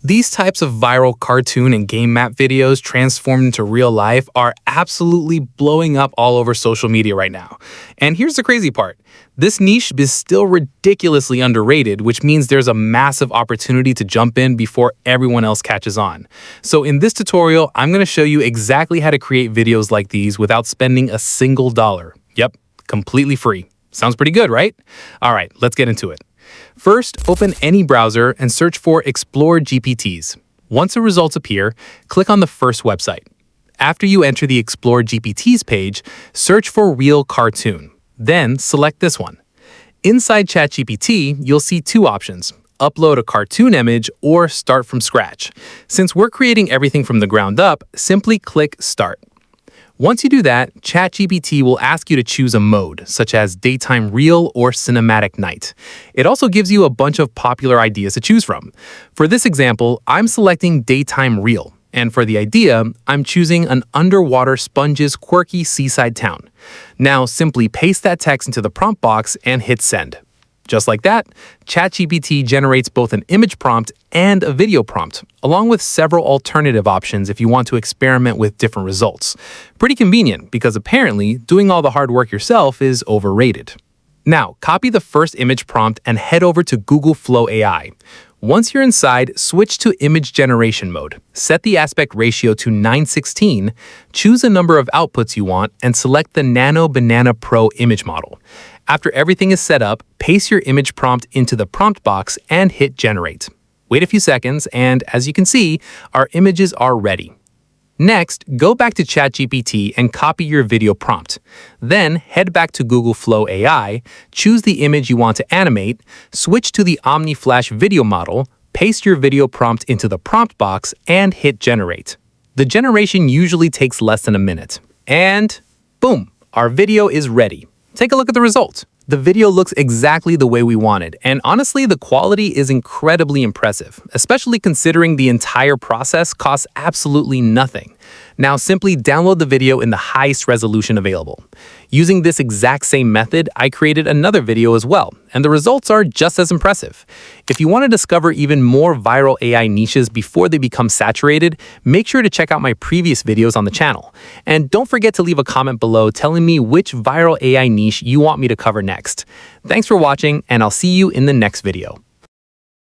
These types of viral cartoon and game map videos transformed into real life are absolutely blowing up all over social media right now. And here's the crazy part. This niche is still ridiculously underrated, which means there's a massive opportunity to jump in before everyone else catches on. So in this tutorial, I'm going to show you exactly how to create videos like these without spending a single dollar. Yep, completely free. Sounds pretty good, right? All right, let's get into it. First, open any browser and search for Explore GPTs. Once the results appear, click on the first website. After you enter the Explore GPTs page, search for Real Cartoon. Then select this one. Inside ChatGPT, you'll see two options: upload a cartoon image or start from scratch. Since we're creating everything from the ground up, simply click Start. Once you do that, ChatGPT will ask you to choose a mode, such as daytime real or cinematic night. It also gives you a bunch of popular ideas to choose from. For this example, I'm selecting daytime real. And for the idea, I'm choosing an underwater sponge's quirky seaside town. Now simply paste that text into the prompt box and hit send. Just like that, ChatGPT generates both an image prompt and a video prompt, along with several alternative options if you want to experiment with different results. Pretty convenient, because apparently doing all the hard work yourself is overrated. Now, copy the first image prompt and head over to Google Flow AI. Once you're inside, switch to image generation mode. Set the aspect ratio to 9:16, choose a number of outputs you want, and select the Nano Banana Pro image model. After everything is set up, paste your image prompt into the prompt box and hit generate. Wait a few seconds, and as you can see, our images are ready. Next, go back to ChatGPT and copy your video prompt. Then head back to Google Flow AI, choose the image you want to animate, switch to the OmniFlash video model, paste your video prompt into the prompt box, and hit generate. The generation usually takes less than a minute. And boom, our video is ready. Take a look at the results. The video looks exactly the way we wanted, and honestly, the quality is incredibly impressive, especially considering the entire process costs absolutely nothing. Now simply download the video in the highest resolution available. Using this exact same method, I created another video as well, and the results are just as impressive. If you want to discover even more viral AI niches before they become saturated, make sure to check out my previous videos on the channel. And don't forget to leave a comment below telling me which viral AI niche you want me to cover next. Thanks for watching, and I'll see you in the next video.